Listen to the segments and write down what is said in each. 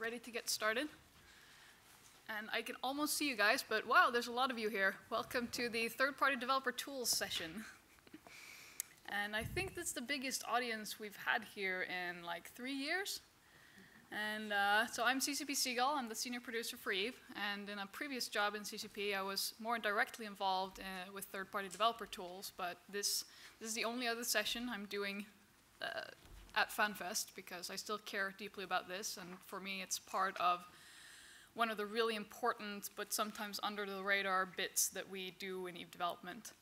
ready to get started. And I can almost see you guys, but wow, there's a lot of you here. Welcome to the third-party developer tools session. And I think that's the biggest audience we've had here in like 3 years. And so I'm CCP Seagull, I'm the senior producer for Eve, and in a previous job in CCP I was more directly involved with third-party developer tools, but this is the only other session I'm doing at Fanfest because I still care deeply about this, and for me it's part of one of the really important but sometimes under the radar bits that we do in Eve development.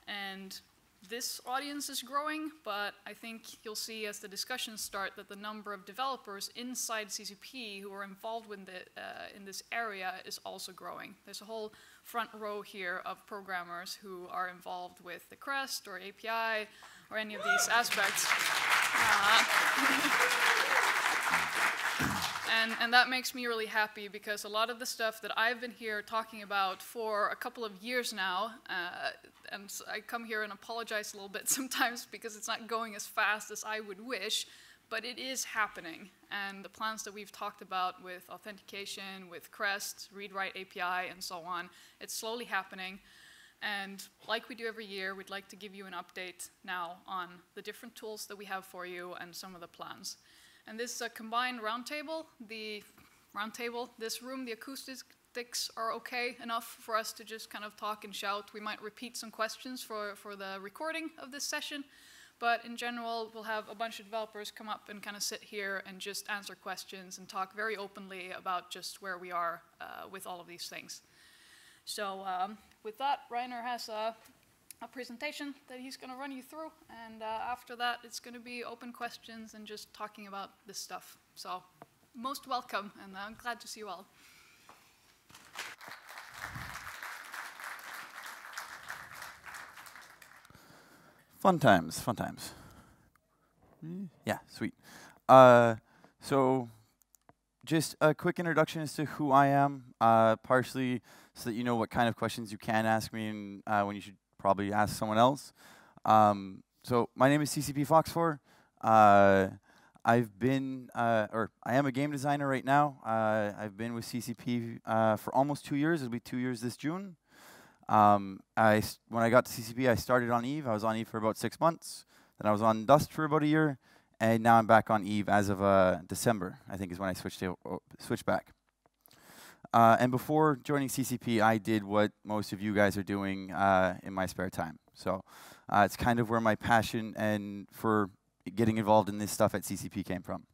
And this audience is growing, but I think you'll see as the discussions start that the number of developers inside CCP who are involved in this area is also growing. There's a whole front row here of programmers who are involved with the CREST or API or any of these aspects. And that makes me really happy because a lot of the stuff that I've been here talking about for a couple of years now, and I come here and apologize a little bit sometimes because it's not going as fast as I would wish, but it is happening. And the plans that we've talked about with authentication, with CREST, read-write API, and so on, it's slowly happening. And like we do every year, we'd like to give you an update now on the different tools that we have for you and some of the plans. And this is a combined roundtable. This room, the acoustics are okay enough for us to just kind of talk and shout. We might repeat some questions for the recording of this session, but in general, we'll have a bunch of developers come up and kind of sit here and just answer questions and talk very openly about just where we are with all of these things. So with that, Reiner has a presentation that he's going to run you through, and after that it's going to be open questions and just talking about this stuff. So most welcome, and I'm glad to see you all. Fun times. Yeah, sweet. So just a quick introduction as to who I am, partially so that you know what kind of questions you can ask me and when you should probably ask someone else. So my name is CCP Fox4. I've been, or I am a game designer right now. I've been with CCP for almost 2 years. It'll be 2 years this June. When I got to CCP, I started on Eve. I was on Eve for about 6 months. Then I was on Dust for about a year. And now I'm back on Eve as of December, I think is when I switched back. And before joining CCP, I did what most of you guys are doing in my spare time. So it's kind of where my passion and for getting involved in this stuff at CCP came from.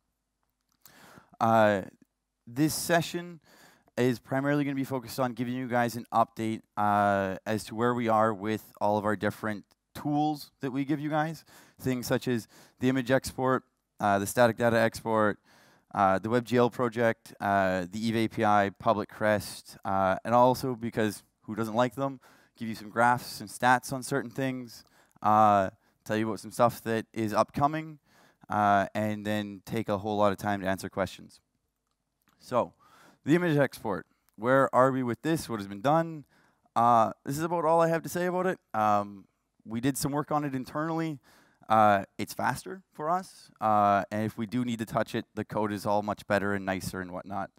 This session is primarily going to be focused on giving you guys an update as to where we are with all of our different tools that we give you guys. Things such as the image export, the static data export, the WebGL project, the Eve API, public CREST, and also, because who doesn't like them, give you some graphs and stats on certain things, tell you about some stuff that is upcoming, and then take a whole lot of time to answer questions. So, the image export. Where are we with this? What has been done? This is about all I have to say about it. We did some work on it internally. It's faster for us, and if we do need to touch it, the code is all much better and nicer and whatnot.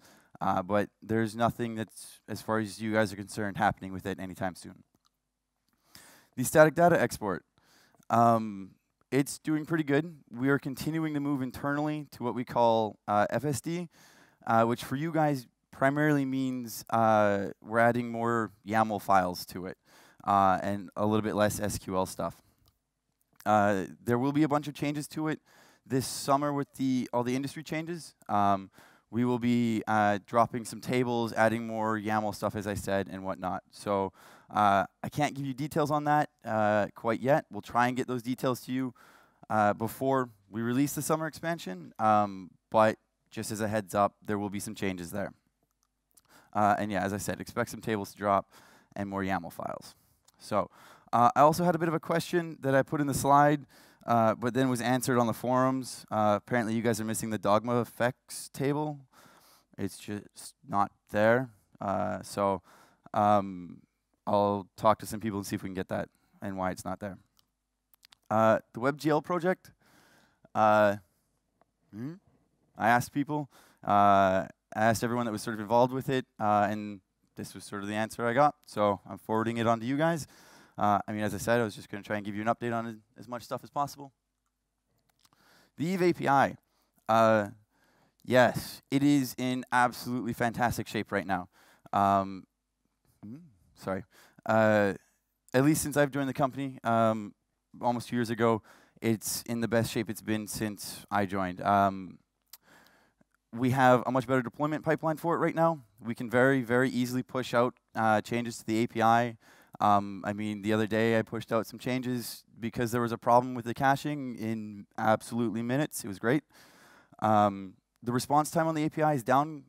But there's nothing that's, as far as you guys are concerned, happening with it anytime soon. The static data export. It's doing pretty good. We are continuing to move internally to what we call FSD, which for you guys primarily means we're adding more YAML files to it and a little bit less SQL stuff. There will be a bunch of changes to it this summer with all the industry changes. We will be dropping some tables, adding more YAML stuff, as I said, and whatnot. So I can't give you details on that quite yet. We'll try and get those details to you before we release the summer expansion. But just as a heads up, there will be some changes there. And yeah, as I said, expect some tables to drop and more YAML files. So I also had a bit of a question that I put in the slide, but then was answered on the forums. Apparently you guys are missing the dogma effects table. It's just not there. So I'll talk to some people and see if we can get that and why it's not there. The WebGL project, I asked people, I asked everyone that was sort of involved with it, and this was sort of the answer I got. So I'm forwarding it on to you guys. I mean, as I said, I was just going to try and give you an update on as much stuff as possible. The Eve API. Yes, it is in absolutely fantastic shape right now. Sorry. At least since I've joined the company almost 2 years ago, it's in the best shape it's been since I joined. We have a much better deployment pipeline for it right now. We can very, very easily push out changes to the API. I mean, the other day I pushed out some changes because there was a problem with the caching in absolutely minutes. It was great. The response time on the API is down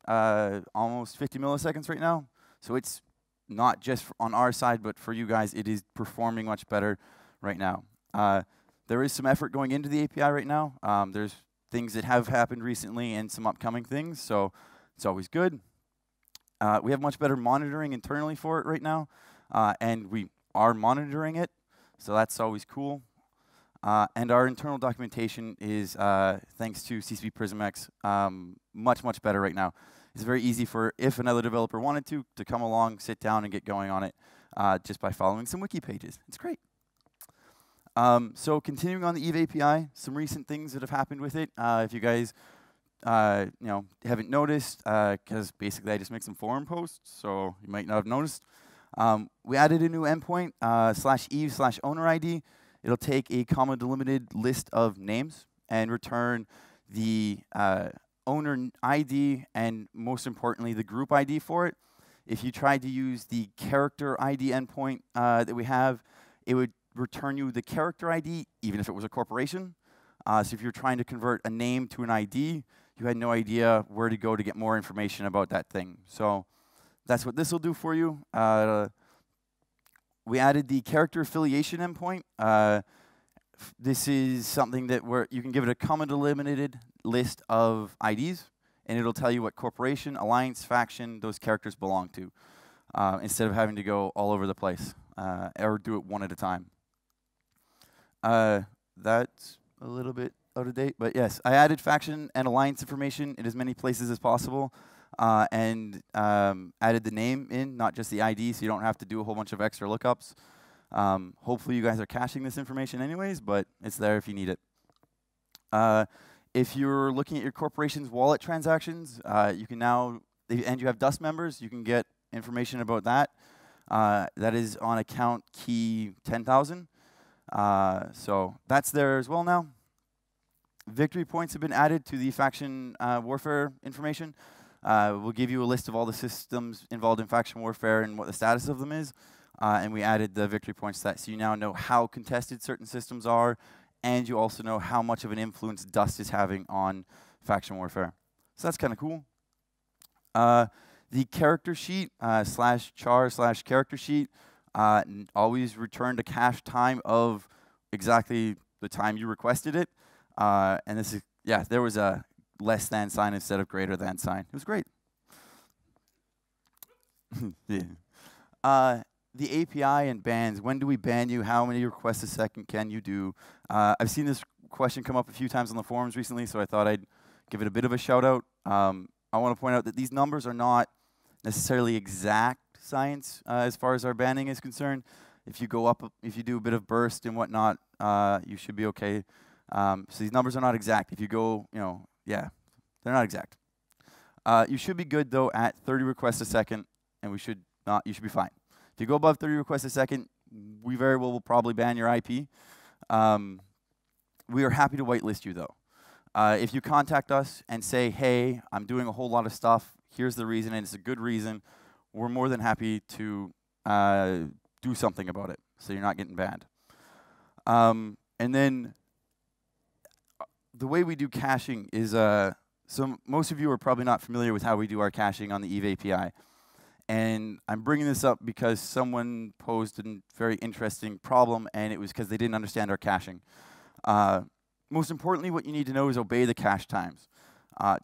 almost 50 milliseconds right now. So it's not just on our side, but for you guys, it is performing much better right now. There is some effort going into the API right now. There's things that have happened recently and some upcoming things, so it's always good. We have much better monitoring internally for it right now, and we are monitoring it, so that's always cool. And our internal documentation is, thanks to CCP PrismX, much, much better right now. It's very easy for, if another developer wanted to come along, sit down, and get going on it just by following some wiki pages. It's great. So continuing on the Eve API, some recent things that have happened with it. If you guys haven't noticed, because basically I just make some forum posts, so you might not have noticed. We added a new endpoint, /eve/owner ID. It'll take a comma delimited list of names and return the owner ID and, most importantly, the group ID for it. If you tried to use the character ID endpoint that we have, it would return you the character ID, even if it was a corporation. So if you're trying to convert a name to an ID, you had no idea where to go to get more information about that thing. So that's what this will do for you. We added the character affiliation endpoint. This is something that you can give it a comma delimited list of IDs, and it'll tell you what corporation, alliance, faction those characters belong to, instead of having to go all over the place or do it one at a time. That's a little bit out of date, but yes, I added faction and alliance information in as many places as possible, and added the name in, not just the ID, so you don't have to do a whole bunch of extra lookups. Hopefully you guys are caching this information anyways, but it's there if you need it. If you're looking at your corporation's wallet transactions, you can now, and you have Dust members, you can get information about that. That is on account key 10,000. So that's there as well now. Victory points have been added to the faction warfare information. We'll give you a list of all the systems involved in faction warfare and what the status of them is. And we added the victory points to that, so you now know how contested certain systems are, and you also know how much of an influence Dust is having on faction warfare. So that's kind of cool. The character sheet, /char/character sheet, always returned a cache time of exactly the time you requested it. And this is, yeah, there was a less than sign instead of greater than sign. It was great. Yeah. The API and bans. When do we ban you? How many requests a second can you do? I've seen this question come up a few times on the forums recently, so I thought I'd give it a bit of a shout out. I want to point out that these numbers are not necessarily exact science as far as our banning is concerned. If you go up, if you do a bit of burst and whatnot, you should be okay. So these numbers are not exact. If you go, yeah, they're not exact. You should be good though at 30 requests a second, and you should be fine. If you go above 30 requests a second, we very well will probably ban your IP. We are happy to whitelist you though. If you contact us and say, hey, I'm doing a whole lot of stuff, here's the reason, and it's a good reason, we're more than happy to do something about it, so you're not getting banned. And then the way we do caching is, so most of you are probably not familiar with how we do our caching on the Eve API. And I'm bringing this up because someone posed a very interesting problem, and it was because they didn't understand our caching. Most importantly, what you need to know is obey the cache times.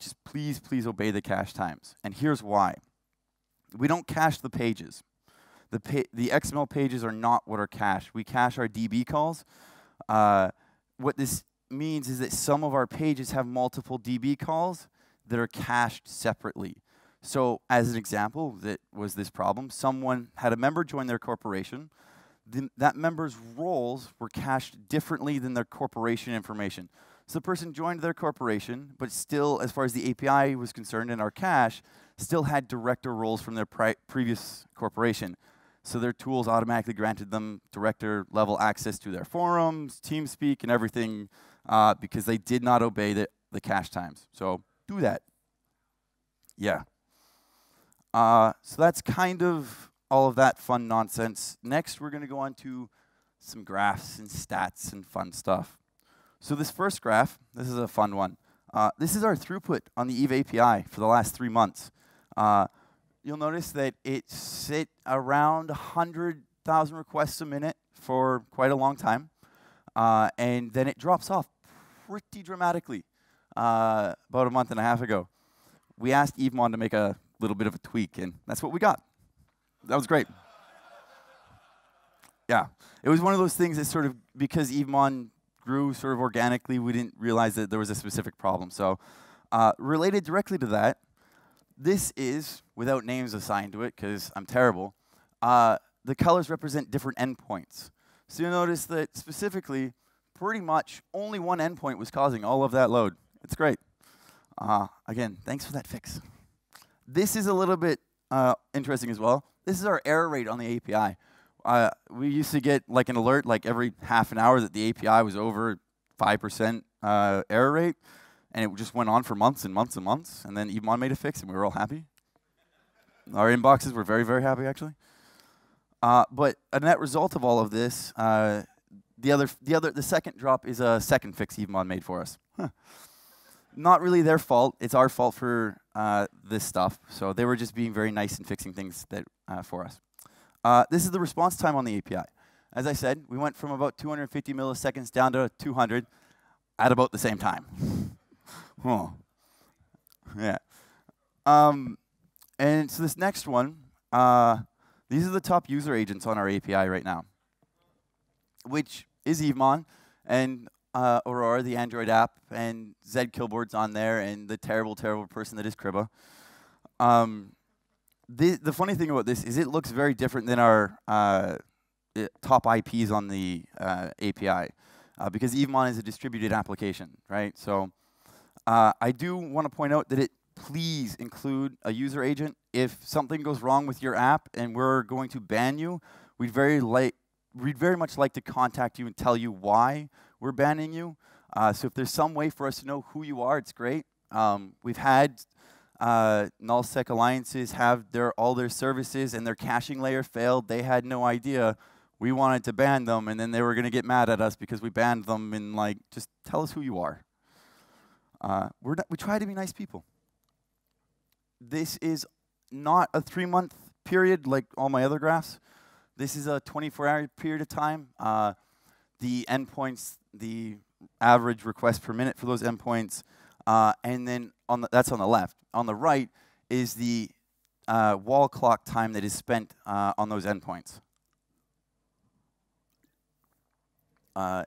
Just please, please obey the cache times. And here's why. We don't cache the pages. The XML pages are not what are cached. We cache our DB calls. What this means is that some of our pages have multiple DB calls that are cached separately. So as an example, that was this problem. Someone had a member join their corporation. That member's roles were cached differently than their corporation information. So the person joined their corporation, but still, as far as the API was concerned in our cache, still had director roles from their previous corporation. So their tools automatically granted them director-level access to their forums, TeamSpeak, and everything because they did not obey the cache times. So do that. Yeah. So that's kind of all of that fun nonsense. Next, we're going to go on to some graphs and stats and fun stuff. So this first graph, this is a fun one. This is our throughput on the Eve API for the last 3 months. You'll notice that it sit around 100,000 requests a minute for quite a long time. And then it drops off pretty dramatically about a month and a half ago. We asked EveMon to make a little bit of a tweak, and that's what we got. That was great. Yeah, it was one of those things that sort of, because EveMon grew sort of organically, we didn't realize that there was a specific problem. So related directly to that, this is, without names assigned to it, because I'm terrible, the colors represent different endpoints. So you'll notice that specifically, pretty much only one endpoint was causing all of that load. It's great. Again, thanks for that fix. This is a little bit interesting as well. This is our error rate on the API. We used to get like an alert like every half an hour that the API was over 5% error rate, and it just went on for months and months and months, and then EveMon made a fix, and we were all happy. Our inboxes were very, very happy, actually. But a net result of all of this, the second drop is a second fix EveMon made for us. Huh. Not really their fault. It's our fault for this stuff. So they were just being very nice and fixing things that for us. This is the response time on the API. As I said, we went from about 250 milliseconds down to 200 at about the same time. Oh. Yeah. And so this next one, these are the top user agents on our API right now, which is EveMon and Aurora, the Android app, and Zed Killboard's on there, and the terrible, terrible person that is Kriba. The funny thing about this is it looks very different than our top IPs on the API, because EveMon is a distributed application, right? So I do want to point out that please include a user agent. If something goes wrong with your app and we're going to ban you, we'd very much like to contact you and tell you why we're banning you. So if there's some way for us to know who you are, it's great. We've had nullsec alliances have all their services and their caching layer failed. They had no idea. We wanted to ban them, and then they were going to get mad at us because we banned them, and like, just tell us who you are. We try to be nice people. This is not a 3-month period like all my other graphs. This is a 24-hour period of time. The endpoints, the average request per minute for those endpoints, and then that's on the left. On the right is the wall clock time that is spent on those endpoints.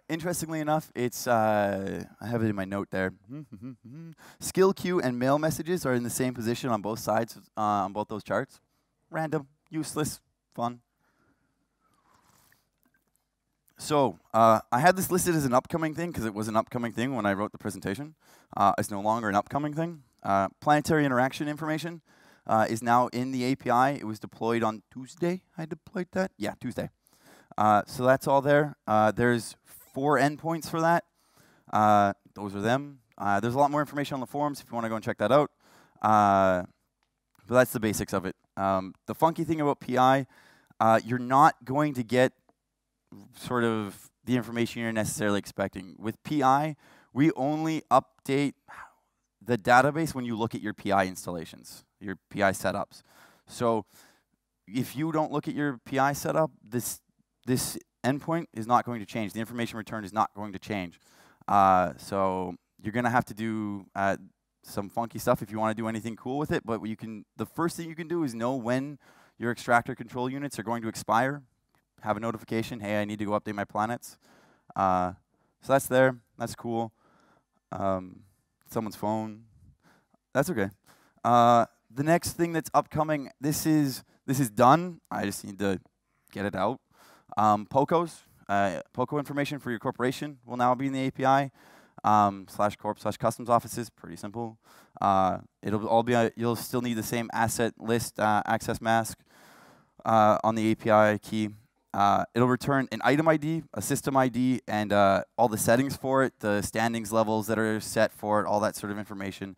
Interestingly enough, it's I have it in my note there. Skill queue and mail messages are in the same position on both sides on both those charts. Random, useless, fun. So I had this listed as an upcoming thing because it was an upcoming thing when I wrote the presentation. It's no longer an upcoming thing. Planetary interaction information is now in the API. It was deployed on Tuesday. I deployed that? Yeah, Tuesday. So that's all there. There's 4 endpoints for that. Those are them. There's a lot more information on the forums if you want to go and check that out. But that's the basics of it. The funky thing about PI, you're not going to get sort of the information you're necessarily expecting. With PI, we only update the database when you look at your PI installations, your PI setups. So if you don't look at your PI setup, this endpoint is not going to change. The information returned is not going to change. So you're going to have to do some funky stuff if you want to do anything cool with it. But the first thing you can do is know when your extractor control units are going to expire. Have a notification, hey, I need to go update my planets. So that's there. That's cool. Someone's phone. That's okay. The next thing that's upcoming, this is done. I just need to get it out. POCOs, POCO information for your corporation will now be in the API. /corp/customs offices, pretty simple. It'll all be, you'll still need the same asset list access mask on the API key. It'll return an item ID, a system ID, and all the settings for it, the standings levels that are set for it, all that sort of information.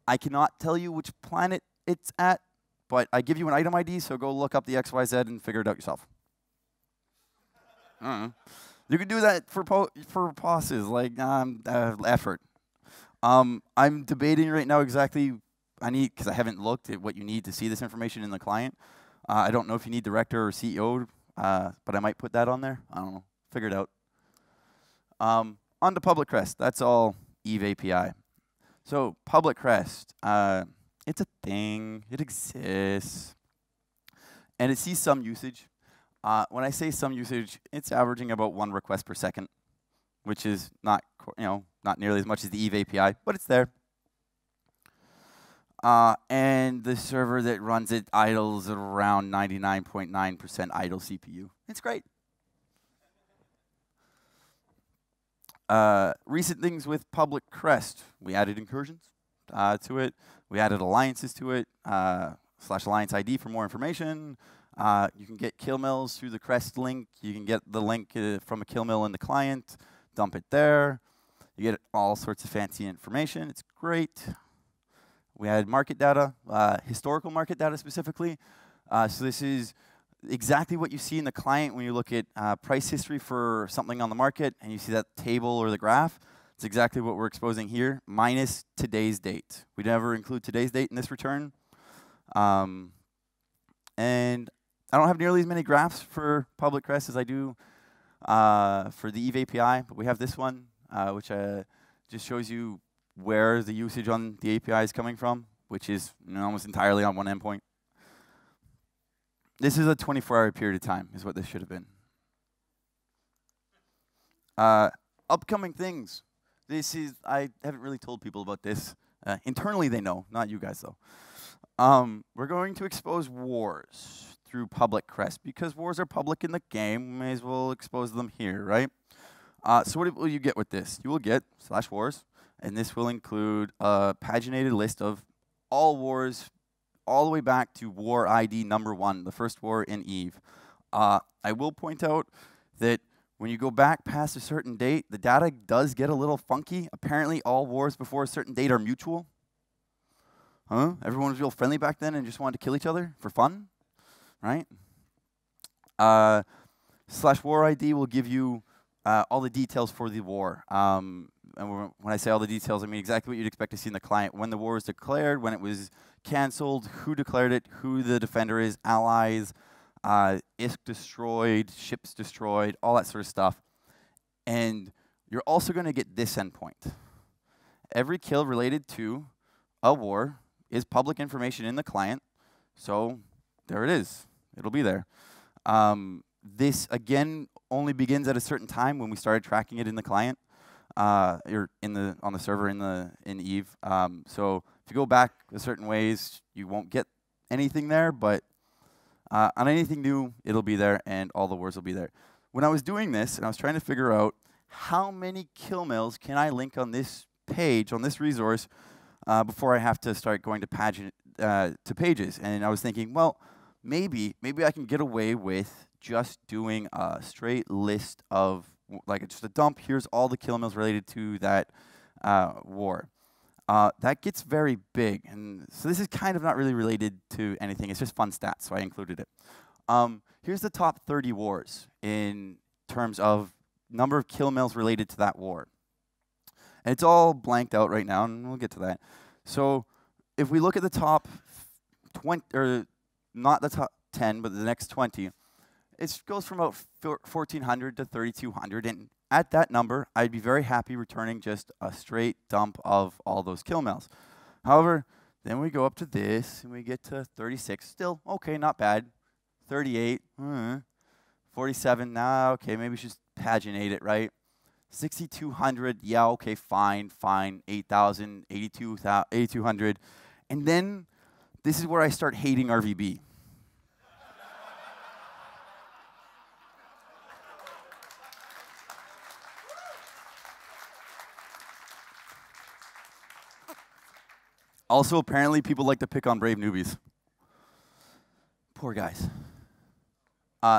I cannot tell you which planet it's at, but I give you an item ID, so go look up the XYZ and figure it out yourself. You can do that for POSes, like effort. I'm debating right now exactly, because I haven't looked at what you need to see this information in the client. I don't know if you need director or CEO, but I might put that on there. I don't know. Figure it out. On to public CREST. That's all Eve API. So public CREST, it's a thing. It exists. And it sees some usage. When I say some usage, it's averaging about 1 request per second, which is not, not nearly as much as the Eve API, but it's there. And the server that runs it idles at around 99.9% idle CPU. It's great. Recent things with public CREST. We added incursions to it. We added alliances to it, /alliance ID for more information. You can get kill mills through the CREST link. You can get the link from a kill mill in the client, dump it there. You get all sorts of fancy information. It's great. We added market data, historical market data specifically. So this is exactly what you see in the client when you look at price history for something on the market and you see that table or the graph. It's exactly what we're exposing here, minus today's date. We never include today's date in this return. And I don't have nearly as many graphs for public CREST as I do for the Eve API, but we have this one, which just shows you where the usage on the API is coming from, which is almost entirely on one endpoint. This is a 24-hour period of time, is what this should have been. Upcoming things. This is, I haven't really told people about this. Internally they know, not you guys though. We're going to expose wars through public CREST. Because wars are public in the game, we may as well expose them here, right? So what will you get with this? You will get /wars, and this will include a paginated list of all wars all the way back to war ID number 1, the first war in Eve. I will point out that when you go back past a certain date, the data does get a little funky. Apparently all wars before a certain date are mutual. Huh? Everyone was real friendly back then and just wanted to kill each other for fun, right? /war ID will give you all the details for the war. And when I say all the details, I mean exactly what you'd expect to see in the client. When the war was declared, when it was canceled, who declared it, who the defender is, allies, ISK destroyed, ships destroyed, all that sort of stuff. And you're also going to get this endpoint. Every kill related to a war is public information in the client. So there it is. It'll be there. This, again, only begins at a certain time when we started tracking it in the client. Or on the server in Eve. So if you go back a certain ways, you won't get anything there, but on anything new, it'll be there, and all the wars will be there. When I was doing this, and I was trying to figure out how many kill mills can I link on this page, on this resource, before I have to start going to pages, and I was thinking, well, maybe I can get away with just doing a straight list of, like, just a dump. Here's all the kill mills related to that war. That gets very big, and so this is kind of not really related to anything. It's just fun stats, so I included it. Here's the top 30 wars in terms of number of kill mills related to that war. And it's all blanked out right now, and we'll get to that. So if we look at the top 20, or not the top 10, but the next 20, it goes from about 1,400 to 3,200, and at that number, I'd be very happy returning just a straight dump of all those kill mills. However, then we go up to this, and we get to 36. Still, okay, not bad. 38, 47, nah, okay, maybe we should just paginate it, right? 6,200, yeah, okay, fine. 8,000, 8,200. And then This is where I start hating RVB. Also, apparently, people like to pick on brave newbies. Poor guys.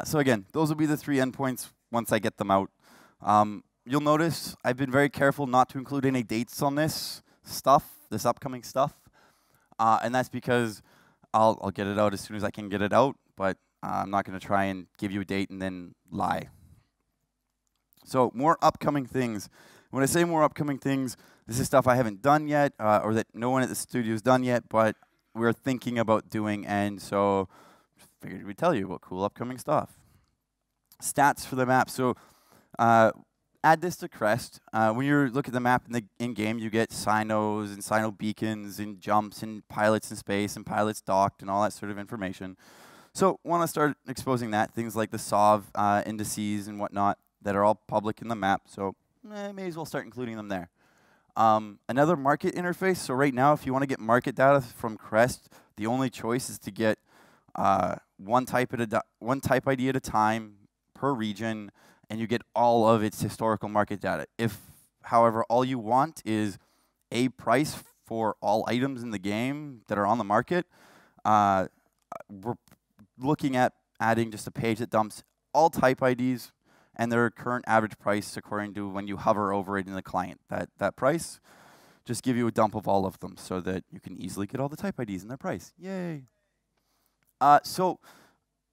So again, those will be the 3 endpoints once I get them out. You'll notice I've been very careful not to include any dates on this stuff, this upcoming stuff. And that's because I'll get it out as soon as I can get it out, but I'm not going to try and give you a date and then lie. So more upcoming things. When I say more upcoming things, this is stuff I haven't done yet, or that no one at the studio has done yet, but we're thinking about doing, and so figured we'd tell you about cool upcoming stuff. Stats for the map. So add this to CREST. When you look at the map in-game, you get sinos and sino beacons and jumps and pilots in space and pilots docked and all that sort of information. So want to start exposing that, things like the SOV indices and whatnot that are all public in the map. So may as well start including them there. Another market interface. So right now, if you want to get market data from CREST, the only choice is to get one type ID at a time per region, and you get all of its historical market data. If, however, all you want is a price for all items in the game that are on the market, we're looking at adding just a page that dumps all type IDs and their current average price according to when you hover over it in the client. That price, just give you a dump of all of them so that you can easily get all the type IDs and their price. Yay. So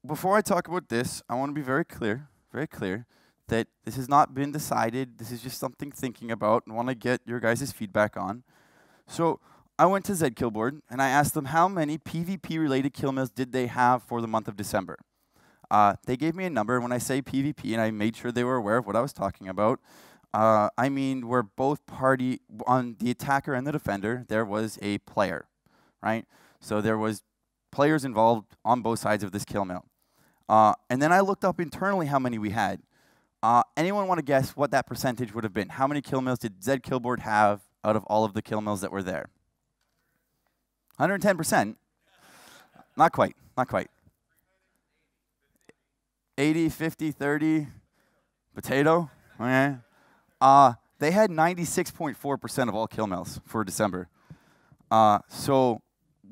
before I talk about this, I want to be very clear, that this has not been decided. This is just something thinking about and want to get your guys' feedback on. So I went to zKillboard and I asked them how many PvP-related kill mills did they have for the month of December. They gave me a number. When I say PvP, and I made sure they were aware of what I was talking about, I mean where both party, on the attacker and the defender, there was a player, right? So there was players involved on both sides of this kill mill. And then I looked up internally how many we had. Anyone want to guess what that percentage would have been? How many kill mills did zKillboard have out of all of the kill mills that were there? 110%? Not quite, not quite. 80, 50, 30, potato? Okay. They had 96.4% of all kill mills for December. So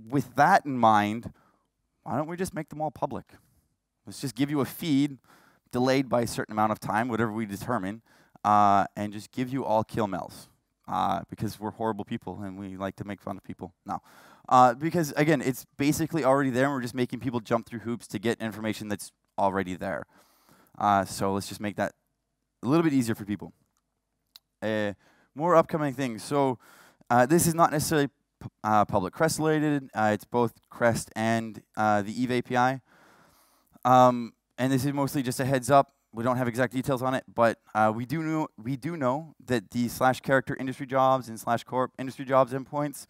with that in mind, why don't we just make them all public? Let's just give you a feed delayed by a certain amount of time, whatever we determine, and just give you all kill mills. Because we're horrible people and we like to make fun of people. No. Because, again, it's basically already there and we're just making people jump through hoops to get information that's already there. So let's just make that a little bit easier for people. More upcoming things. So this is not necessarily public CREST related. It's both CREST and the EVE API. And this is mostly just a heads up. We don't have exact details on it, but we do know that the /character industry jobs and /corp industry jobs endpoints,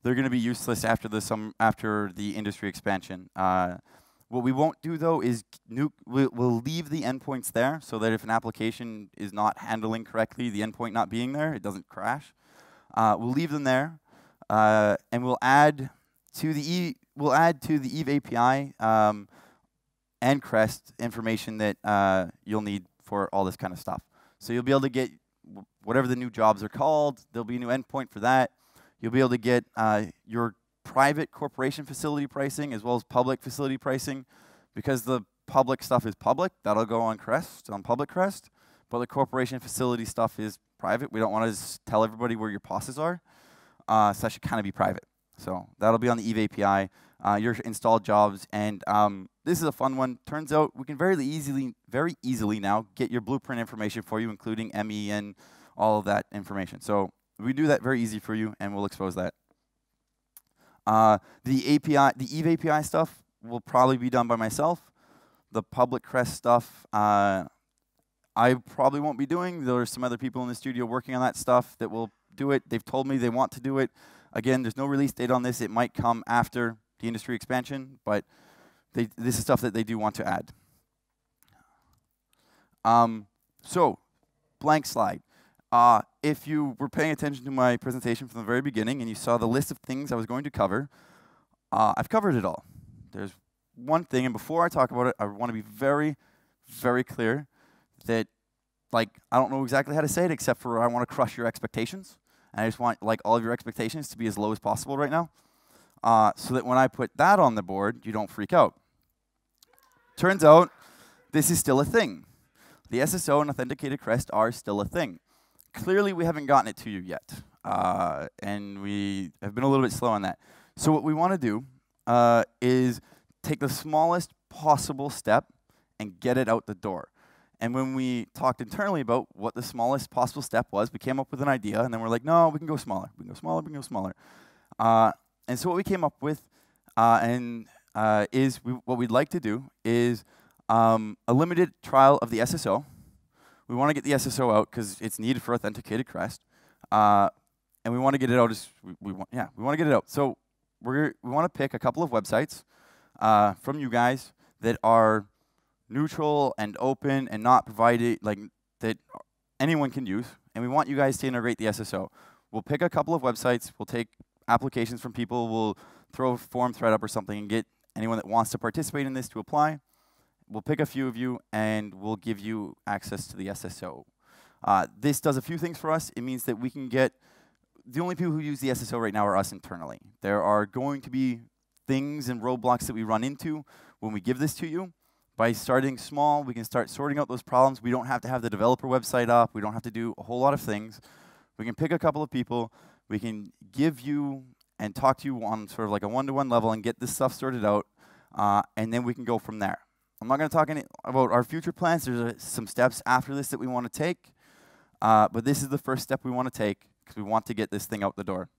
they're going to be useless after the industry expansion. What we won't do though is we'll leave the endpoints there so that if an application is not handling correctly, the endpoint not being there, it doesn't crash. We'll leave them there, and we'll add to the EVE API. And CREST information that you'll need for all this kind of stuff. So you'll be able to get whatever the new jobs are called. There'll be a new endpoint for that. You'll be able to get your private corporation facility pricing as well as public facility pricing. Because the public stuff is public, that'll go on CREST, on public CREST. But the corporation facility stuff is private. We don't want to tell everybody where your POSs are. So that should kind of be private. So that'll be on the EVE API. Your installed jobs, and this is a fun one. Turns out we can very easily now get your blueprint information for you, including ME and all of that information. So we do that very easy for you, and we'll expose that. The EVE API stuff will probably be done by myself. The public CREST stuff, I probably won't be doing. There are some other people in the studio working on that stuff that will do it. They've told me they want to do it. Again, there's no release date on this. It might come after the industry expansion, but this is stuff that they do want to add. So, blank slide. If you were paying attention to my presentation from the very beginning and you saw the list of things I was going to cover, I've covered it all. There's one thing, and before I talk about it, I want to be very, very clear that, like, I don't know exactly how to say it except for I want to crush your expectations. And I just want, like, all of your expectations to be as low as possible right now, so that when I put that on the board, you don't freak out. Turns out, this is still a thing. The SSO and authenticated CREST are still a thing. Clearly, we haven't gotten it to you yet, and we have been a little bit slow on that. So what we want to do is take the smallest possible step and get it out the door. And when we talked internally about what the smallest possible step was, we came up with an idea, and then we're like, no, we can go smaller. We can go smaller, we can go smaller. And so what we came up with what we'd like to do is a limited trial of the SSO. We want to get the SSO out because it's needed for authenticated CREST, and we want to get it out as we want to get it out. So we want to pick a couple of websites from you guys that are neutral and open and not provided, like, that anyone can use, and we want you guys to integrate the SSO. We'll pick a couple of websites, we'll take applications from people, we'll throw a forum thread up or something and get anyone that wants to participate in this to apply. We'll pick a few of you and we'll give you access to the SSO. This does a few things for us. It means that we can get, the only people who use the SSO right now are us internally. There are going to be things and roadblocks that we run into when we give this to you. By starting small, we can start sorting out those problems. We don't have to have the developer website up. We don't have to do a whole lot of things. We can pick a couple of people. We can give you and talk to you on sort of like a one-to-one level and get this stuff sorted out, and then we can go from there. I'm not going to talk about our future plans. There's some steps after this that we want to take, but this is the first step we want to take because we want to get this thing out the door.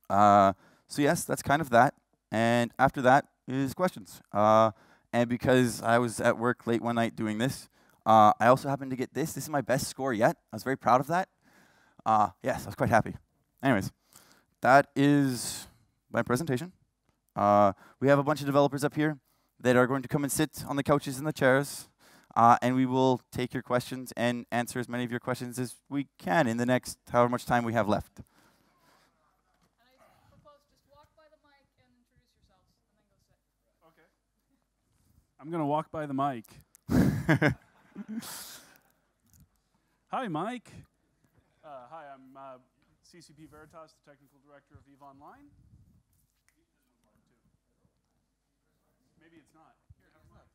So yes, that's kind of that. And after that is questions. And because I was at work late one night doing this, I also happened to get this. This is my best score yet. I was very proud of that. Yes, I was quite happy. Anyways, that is my presentation. We have a bunch of developers up here that are going to come and sit on the couches and the chairs, and we will take your questions and answer as many of your questions as we can in the next however much time we have left. I'm going to walk by the mic. Hi, Mike. Hi, I'm CCP Veritas, the Technical Director of EVE Online. Maybe it's not. Here, have a look.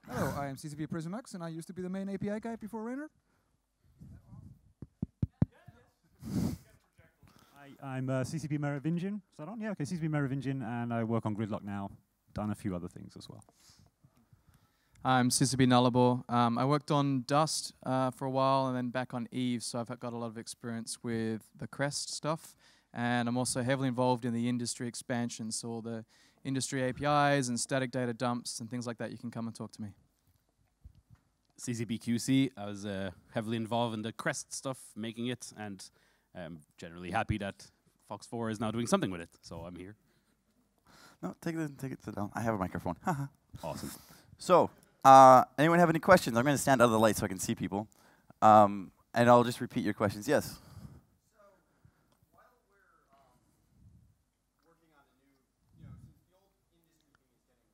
Hello, I am CCP PrismX, and I used to be the main API guy before Rainer. Hi, I'm CCP Merovingian. Is that on? Yeah, okay, CCP Merovingian, and I work on Gridlock now. Done a few other things as well. I'm CCP Nullable. I worked on Dust for a while and then back on Eve, so I've got a lot of experience with the CREST stuff. And I'm also heavily involved in the industry expansion, so all the industry APIs and static data dumps and things like that. You can come and talk to me. CCP QC, I was heavily involved in the CREST stuff, making it, and I'm generally happy that Fox 4 is now doing something with it, so I'm here. No, take it, sit down. I have a microphone. Awesome. So, anyone have any questions? I'm going to stand out of the light so I can see people. And I'll just repeat your questions. Yes? So, while we're working on a new, since the old industry thing is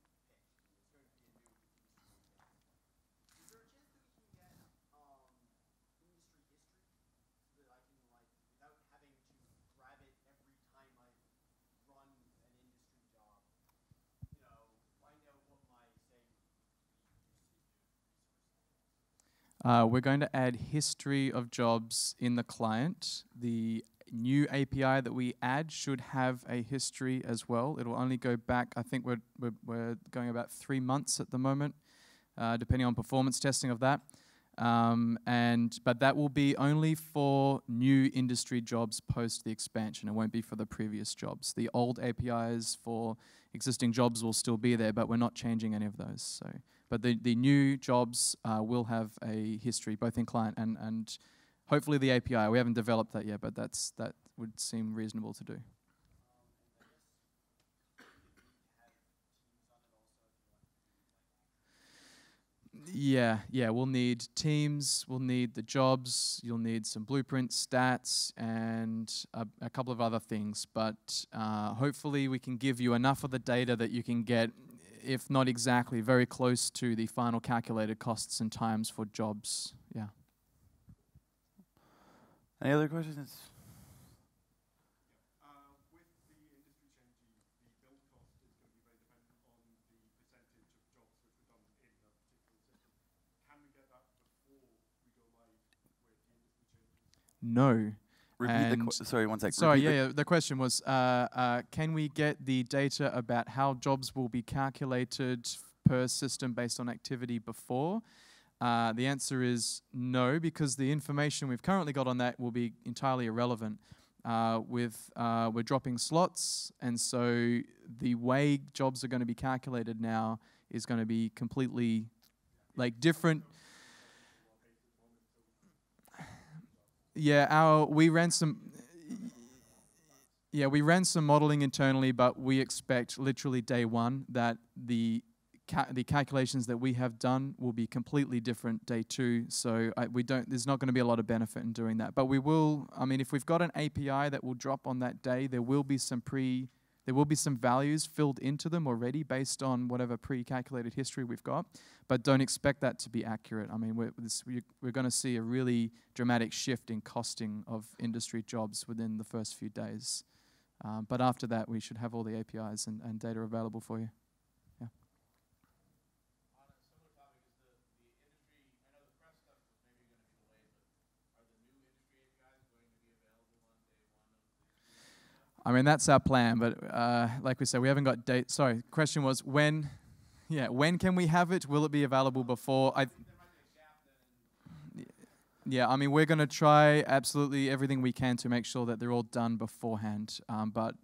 getting pitched, it's going to be a new industry thing. Is there a chance that we can get industry history so that I can, like, without having to grab it every time I run an industry job, find out what my, say, We're going to add history of jobs in the client. The new API that we add should have a history as well. It'll only go back, I think we're going about 3 months at the moment, depending on performance testing of that. But that will be only for new industry jobs post the expansion. It won't be for the previous jobs. The old APIs for existing jobs will still be there, but we're not changing any of those. So, but the new jobs will have a history, both in client and hopefully the API. We haven't developed that yet, but that would seem reasonable to do. Yeah, we'll need teams, we'll need the jobs, you'll need some blueprints, stats, and a couple of other things. But hopefully we can give you enough of the data that you can get, if not exactly, very close to the final calculated costs and times for jobs. Yeah. Any other questions? No. Repeat sorry, one sec. Sorry, Repeat the question was, can we get the data about how jobs will be calculated per system based on activity before? The answer is no, because the information we've currently got on that will be entirely irrelevant. We're dropping slots, and so the way jobs are going to be calculated now is going to be completely different. Yeah, we ran some modeling internally, but we expect literally day one that the calculations that we have done will be completely different day two. So there's not going to be a lot of benefit in doing that. But we will. I mean, if we've got an API that will drop on that day, there will be some values filled into them already based on whatever pre-calculated history we've got. But don't expect that to be accurate. I mean, we're going to see a really dramatic shift in costing of industry jobs within the first few days. But after that, we should have all the APIs and data available for you. Yeah. On a similar topic, is the industry, I know the press stuff was maybe going to be delayed, but are the new industry APIs going to be available on day one of the I mean, that's our plan, but like we said, we haven't got date. Sorry, question was when? Yeah, when can we have it? Will it be available before? Yeah, I mean, we're going to try absolutely everything we can to make sure that they're all done beforehand. But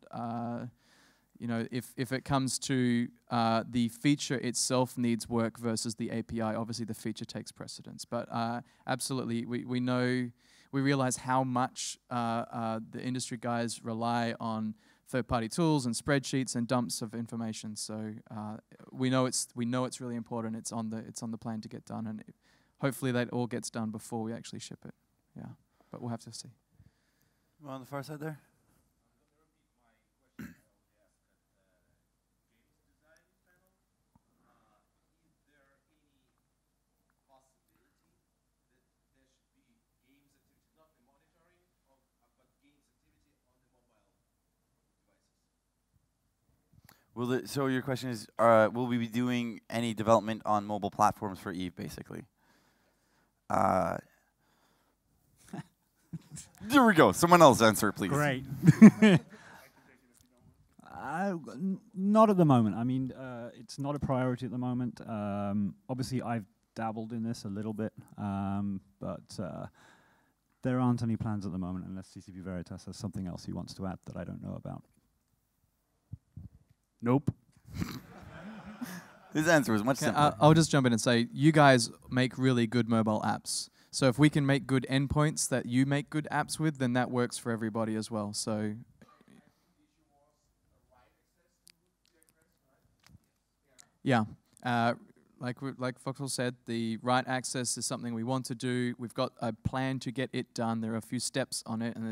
you know, if it comes to the feature itself needs work versus the API, obviously the feature takes precedence. But absolutely, we know. We realize how much the industry guys rely on third-party tools and spreadsheets and dumps of information. So we know it's really important. It's on the plan to get done, and hopefully that all gets done before we actually ship it. Yeah, but we'll have to see. On the far side there. So your question is, will we be doing any development on mobile platforms for Eve, basically? There we go. Someone else answer, please. Great. Not at the moment. I mean, it's not a priority at the moment. Obviously, I've dabbled in this a little bit, but there aren't any plans at the moment unless CCP Veritas has something else he wants to add that I don't know about. Nope. His answer was much simpler. I'll just jump in and say, you guys make really good mobile apps. So if we can make good endpoints that you make good apps with, then that works for everybody as well. So yeah, like Foxwell said, the write access is something we want to do. We've got a plan to get it done. There are a few steps on it, and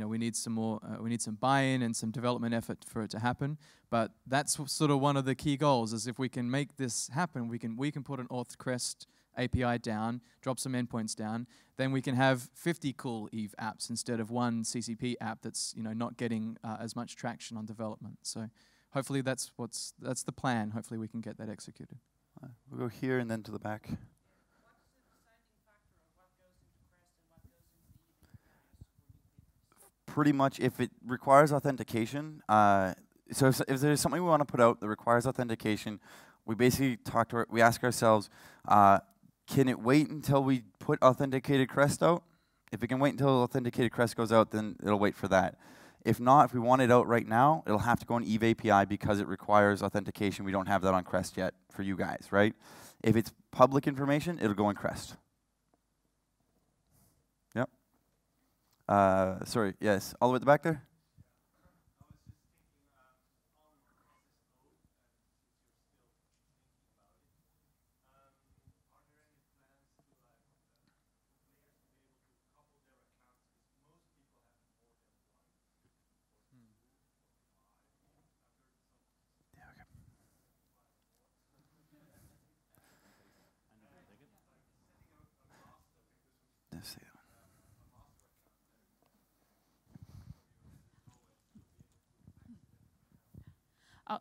we need some more. We need some buy-in and some development effort for it to happen. But that's sort of one of the key goals. Is if we can make this happen, we can put an auth CREST API down, drop some endpoints down. Then we can have 50 cool Eve apps instead of one CCP app that's not getting as much traction on development. So hopefully that's the plan. Hopefully we can get that executed. We'll go here and then to the back. Pretty much, if it requires authentication, so if there's something we want to put out that requires authentication, we basically we ask ourselves, can it wait until we put authenticated CREST out? If it can wait until authenticated CREST goes out, then it'll wait for that. If not, if we want it out right now, it'll have to go on Eve API because it requires authentication. We don't have that on CREST yet for you guys, right? If it's public information, it'll go on CREST. Yep. Sorry, yes, all the way at the back there?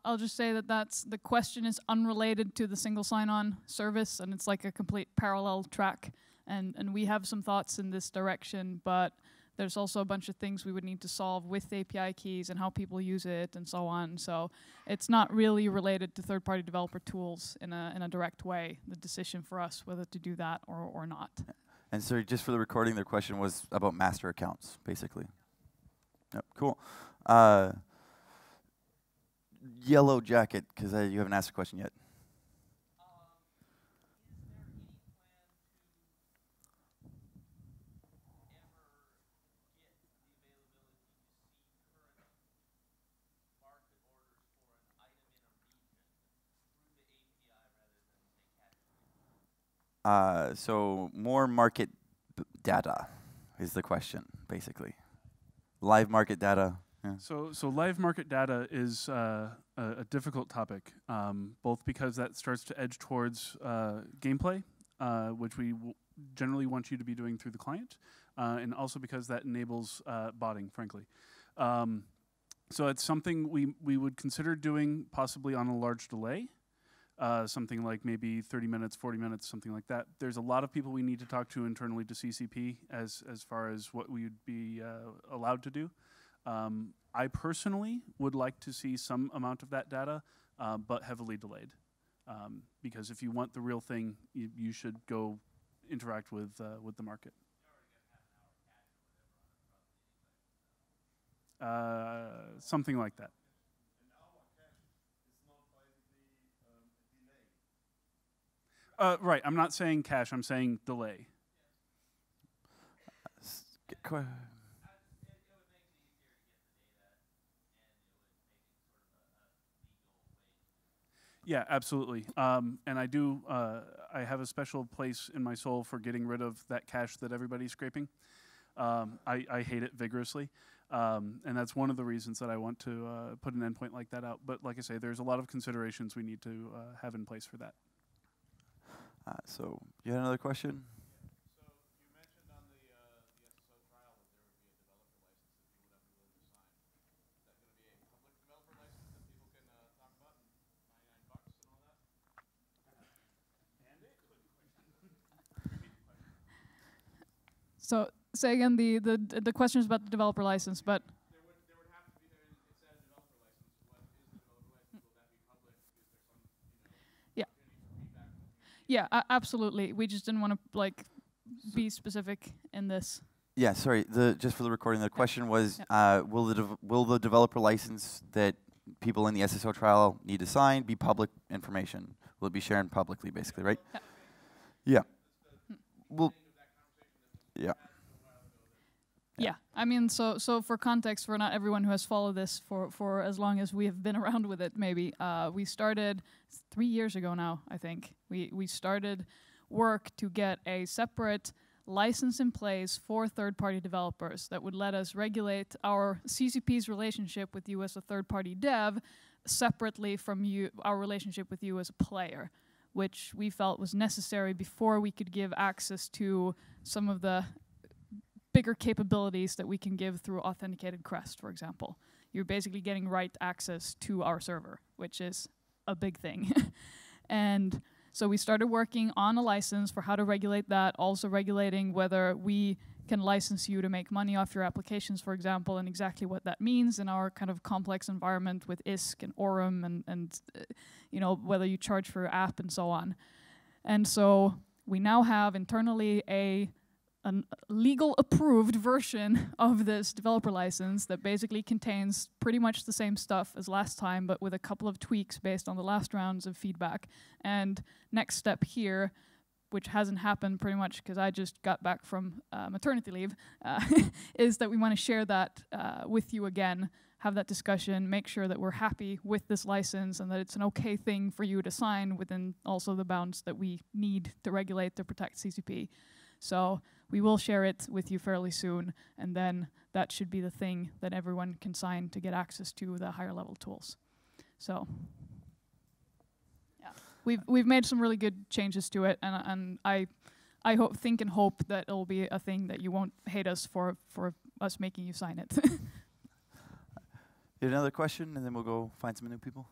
I'll just say that the question is unrelated to the single sign-on service, and it's like a complete parallel track. And we have some thoughts in this direction, but there's also a bunch of things we would need to solve with API keys and how people use it and so on. So it's not really related to third-party developer tools in a direct way, the decision for us whether to do that or not. And so just for the recording, their question was about master accounts, basically. Yep, cool. Yellow jacket, because you haven't asked a question yet. So more market data is the question, basically. Live market data. Yeah. So live market data is a difficult topic, both because that starts to edge towards gameplay, which we generally want you to be doing through the client, and also because that enables botting, frankly. So it's something we would consider doing possibly on a large delay. Something like maybe 30 minutes, 40 minutes, something like that. There's a lot of people we need to talk to internally to CCP as far as what we would be allowed to do. I personally would like to see some amount of that data, but heavily delayed. Because if you want the real thing, you should go interact with the market. Something like that. Right, I'm not saying cache, I'm saying delay. Yeah, absolutely. And I do, I have a special place in my soul for getting rid of that cache that everybody's scraping. I hate it vigorously. And that's one of the reasons that I want to put an endpoint like that out. But like I say, there's a lot of considerations we need to have in place for that. So you had another question? So you mentioned on the SSO trial that there would be a developer license that people would have to be willing to sign. Is that going to be a public developer license that people can talk about and $99 and all that? So say again, the question is about the developer license, but There would have to be there. It said a developer license. What is the developer license? Will that be public? Is there some Yeah. opportunity for feedback from the community? yeah, absolutely. We just didn't want to like be specific in this. Yeah, sorry. Just for the recording, the question was, will the developer license that people in the SSO trial need to sign be public information? Will it be shared publicly, basically, right? Yeah. Well, yeah. Yeah, I mean, so for context, for not everyone who has followed this for as long as we have been around with it, maybe, we started 3 years ago now, I think. We started work to get a separate license in place for third-party developers that would let us regulate our CCP's relationship with you as a third-party dev separately from our relationship with you as a player, which we felt was necessary before we could give access to some of the bigger capabilities that we can give through authenticated CREST, for example. You're basically getting right access to our server, which is a big thing. And so we started working on a license for how to regulate that, also regulating whether we can license you to make money off your applications, for example, and exactly what that means in our kind of complex environment with ISK and ORM and you know, whether you charge for your app and so on. And so we now have internally a legal approved version of this developer license that basically contains pretty much the same stuff as last time, but with a couple of tweaks based on the last rounds of feedback. And next step here, which hasn't happened pretty much because I just got back from maternity leave, is that we want to share that with you again, have that discussion, make sure that we're happy with this license and that it's an okay thing for you to sign within also the bounds that we need to regulate to protect CCP. So we will share it with you fairly soon, and then that should be the thing that everyone can sign to get access to the higher level tools. So yeah, we've made some really good changes to it, and I think and hope that it'll be a thing that you won't hate us for us making you sign it. You have another question, and then we'll go find some new people.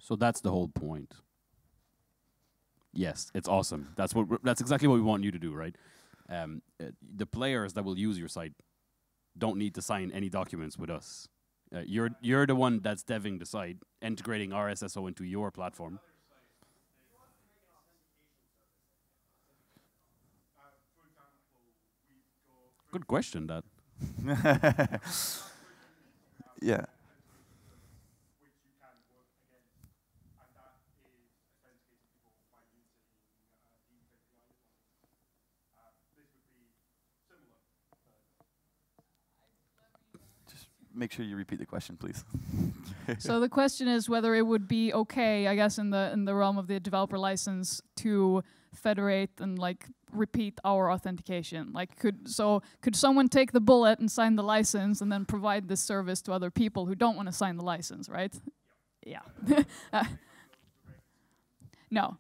So that's the whole point. Yes, it's awesome. That's exactly what we want you to do, right? The players that will use your site don't need to sign any documents with us. You're the one that's deving the site, integrating our SSO into your platform. Good question, that. Yeah. Make sure you repeat the question, please. So the question is whether it would be okay, I guess, in the realm of the developer license to federate and like repeat our authentication. Like, could someone take the bullet and sign the license and then provide this service to other people who don't want to sign the license, right? Yeah. No.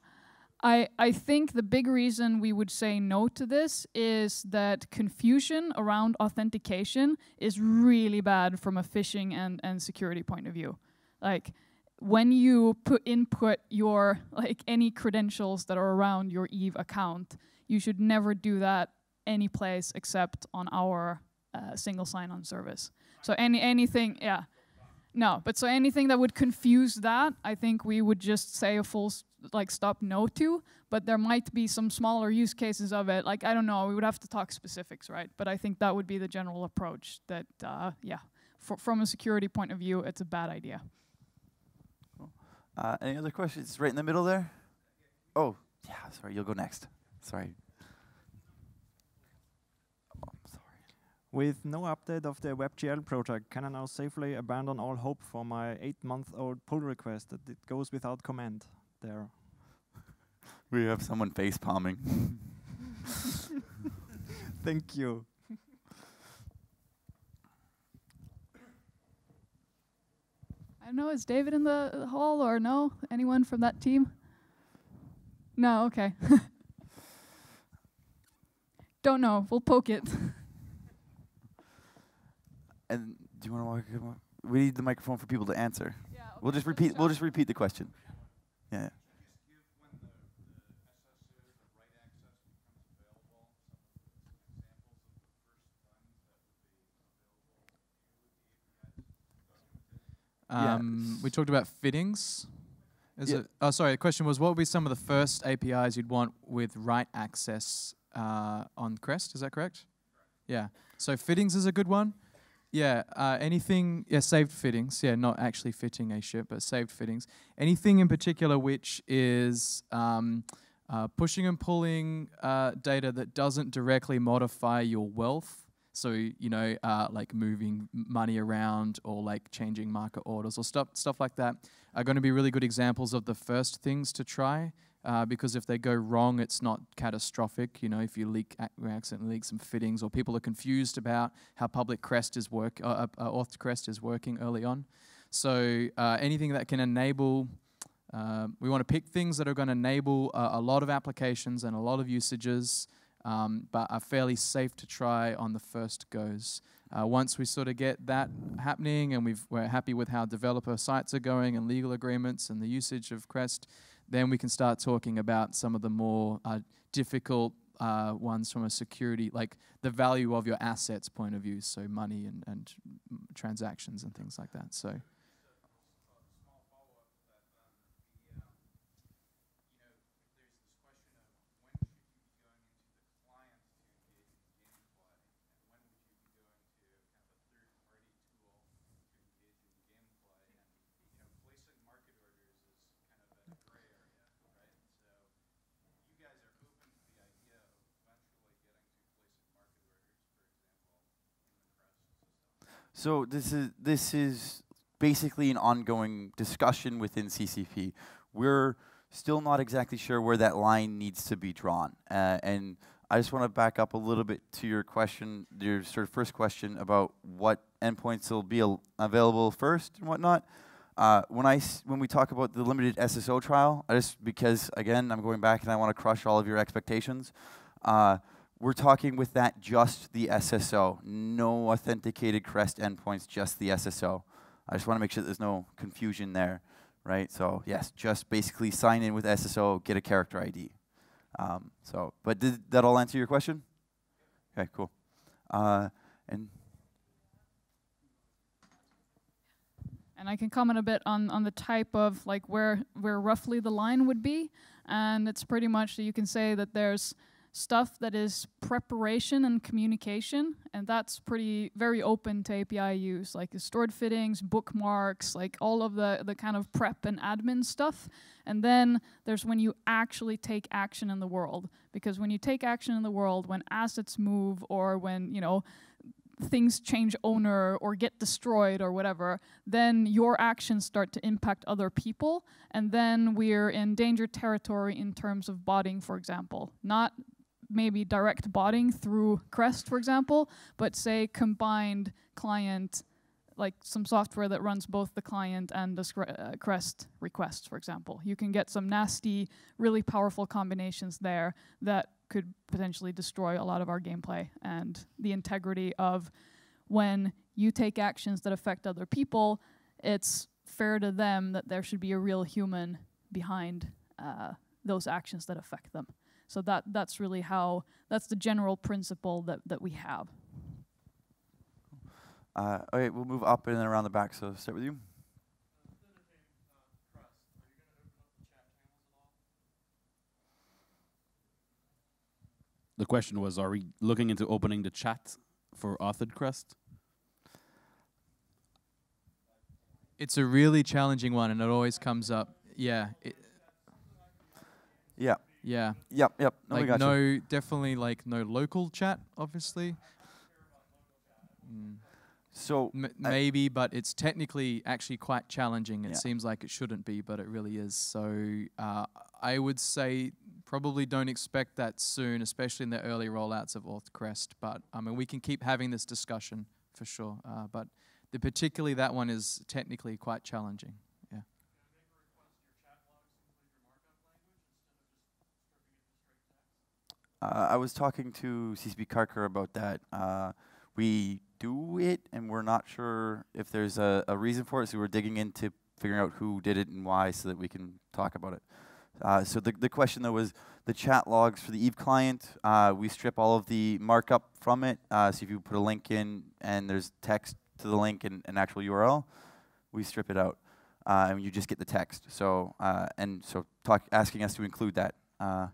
I think the big reason we would say no to this is that confusion around authentication is really bad from a phishing and security point of view. Like, when you input your, like, any credentials that are around your Eve account, you should never do that any place except on our single sign-on service. So anything, yeah. No, but so anything that would confuse that, I think we would just say a full stop no to, but there might be some smaller use cases of it. Like, I don't know, we would have to talk specifics, right? But I think that would be the general approach that, yeah, from a security point of view, it's a bad idea. Cool. Any other questions? Right in the middle there? Oh, yeah, sorry, you'll go next. Sorry. With no update of the WebGL project, can I now safely abandon all hope for my 8-month-old pull request that it goes without comment there? We have someone face palming. Thank you. I don't know, is David in the hall or no? Anyone from that team? No, okay. Don't know, we'll poke it. And do you want to walk? We need the microphone for people to answer. Yeah, okay, We'll just repeat. We'll just repeat the question. Yeah. We talked about fittings. Yeah. Oh, sorry. The question was, what would be some of the first APIs you'd want with write access on CREST? Is that correct? Yeah. So fittings is a good one. Yeah, anything, saved fittings. Yeah, not actually fitting a ship, but saved fittings. Anything in particular which is pushing and pulling data that doesn't directly modify your wealth. So, you know, like moving money around or like changing market orders or stuff like that are going to be really good examples of the first things to try. Because if they go wrong, it's not catastrophic. You know, if you accidentally leak some fittings, or people are confused about how public CREST is auth CREST is working early on. So anything that can enable, we want to pick things that are going to enable a lot of applications and a lot of usages, but are fairly safe to try on the first goes. Once we sort of get that happening and we're happy with how developer sites are going and legal agreements and the usage of CREST, then we can start talking about some of the more difficult ones from a security, like the value of your assets point of view, so money and transactions and things like that. So. So this is basically an ongoing discussion within CCP. We're still not exactly sure where that line needs to be drawn. And I just want to back up a little bit to your question, your sort of first question about what endpoints will be available first and whatnot. When we talk about the limited SSO trial, because again, I'm going back and I want to crush all of your expectations. We're talking with that just the SSO, no authenticated CREST endpoints, just the SSO. I just want to make sure there's no confusion there, right? So yes, just basically sign in with SSO, get a character ID. But did that all answer your question? Okay, cool. And I can comment a bit on the type of like where roughly the line would be, and it's pretty much that you can say that there's stuff that is preparation and communication, and that's very open to API use, like the stored fittings, bookmarks, like all of the kind of prep and admin stuff. And then there's when you actually take action in the world, because when you take action in the world, when assets move or when, you know, things change owner or get destroyed or whatever, then your actions start to impact other people, and then we're in danger territory in terms of botting, for example. Not maybe direct botting through CREST, for example, but say combined client, like some software that runs both the client and the CREST requests, for example. You can get some nasty, really powerful combinations there that could potentially destroy a lot of our gameplay and the integrity of when you take actions that affect other people, it's fair to them that there should be a real human behind those actions that affect them. So that's really that's the general principle that we have. Okay, we'll move up and then around the back, so start with you. The question was, are we looking into opening the chat for authored CREST? It's a really challenging one, and it always comes up. Yeah. Yeah. Yeah. Yep. No, we got you. Definitely like no local chat, obviously. So maybe, but it's technically actually quite challenging. It Yeah. seems like it shouldn't be, but it really is. So I would say probably don't expect that soon, especially in the early rollouts of AuthCREST. But I mean, we can keep having this discussion for sure. But particularly that one is technically quite challenging. Yeah. I was talking to CCP Karker about that. We do it, and we're not sure if there's a reason for it, so we're digging into figuring out who did it and why so that we can talk about it. So the question, though, was the chat logs for the Eve client. We strip all of the markup from it. So if you put a link in and there's text to the link and an actual URL, we strip it out, and you just get the text. So asking us to include that.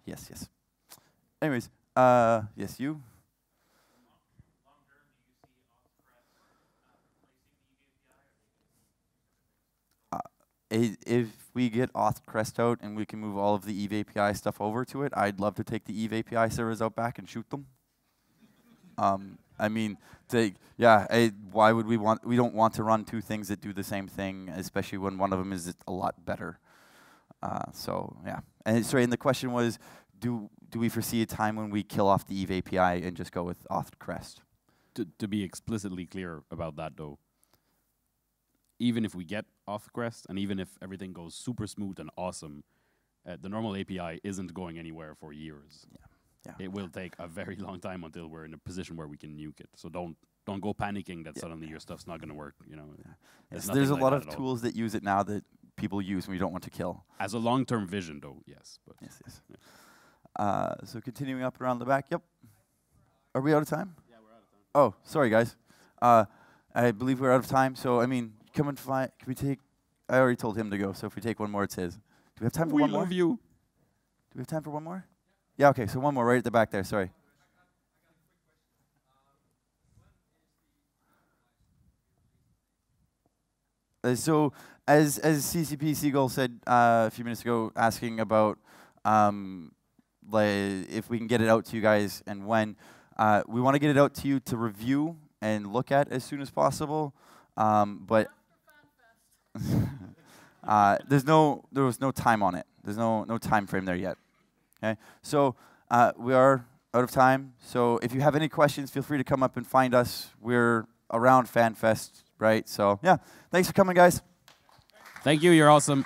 Yes. Anyways, yes, you. If we get AuthCREST out and we can move all of the Eve API stuff over to it, I'd love to take the Eve API servers out back and shoot them. I mean, why would we want? We don't want to run two things that do the same thing, especially when one of them is a lot better. So yeah, and sorry, and the question was, do we foresee a time when we kill off the Eve API and just go with AuthCREST? To be explicitly clear about that, though, even if we get AuthCREST and even if everything goes super smooth and awesome, the normal API isn't going anywhere for years. Yeah. It will take a very long time until we're in a position where we can nuke it. So don't go panicking that suddenly your stuff's not going to work. You know, there's a lot of tools that use it now that people use and we don't want to kill. As a long-term vision, though, yes. But yes. Yeah. So continuing up around the back. Yep. Are we out of time? Yeah, we're out of time. Oh, sorry, guys. I believe we're out of time. So I mean, come and find. Can we take? I already told him to go. So if we take one more, it's his. Do we have time for one more? We love you. Do we have time for one more? Yeah. Okay. So one more right at the back there. Sorry. So as CCP Seagull said a few minutes ago, asking about if we can get it out to you guys and when, we want to get it out to you to review and look at as soon as possible. But there was no time on it. There's no time frame there yet. Okay, so we are out of time. So if you have any questions, feel free to come up and find us. We're around Fanfest, right? So yeah, thanks for coming, guys. Thank you. You're awesome.